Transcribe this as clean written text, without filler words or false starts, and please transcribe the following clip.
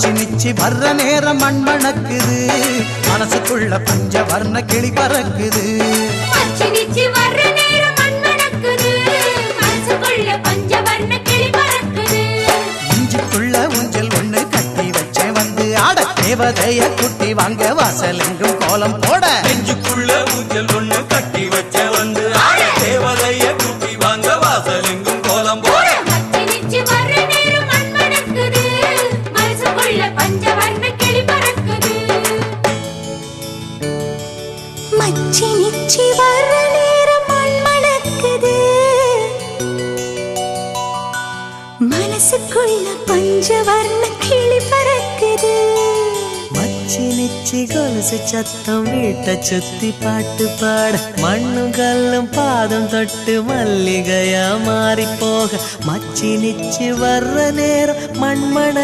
மச்சி நிச்சி வர்ற நேரம் மண் மணக்குது மனசுக்குள்ள பஞ்சவர்ண கிளி பறக்குது மச்சி நிச்சி வர்ற நேரம் மண் மணக்குது மனசுக்குள்ள பஞ்சவர்ண கிளி பறக்குது இஞ்சிக்குள்ள ஊஞ்சல் ஒண்ணு கட்டி வச்சேன் வந்து ஆட தேவதைய குட்டி வாங்க வாசலெங்கும் கோலம் போட நெஞ்சுக்குள்ள ஊஞ்சல் ஒண்ணு கட்டி வச்ச வந்து ஆட தேவதைய குட்டி வாங்க வாசலெங்கும் கோலம் போட மச்சி நிச்சி வர்ற நேரம் மண் மணக்குது மனசுக்குள்ள பஞ்சவர்ண கிளி பறக்குது மச்சி நிச்சி வர்ற நேரம் மண் மணக்குது மனசுக்குள்ள பஞ்சவர்ண கிளி பறக்குது மச்சி நிச்சி கொலுசு சத்தம் வீட்டை சுத்தி பாட்டு பாட மண்ணும் கல்லும் பாதம் தொட்டு மல்லிகையா மாறி போக மச்சி நிச்சி வர்ற நேரம் மண்மண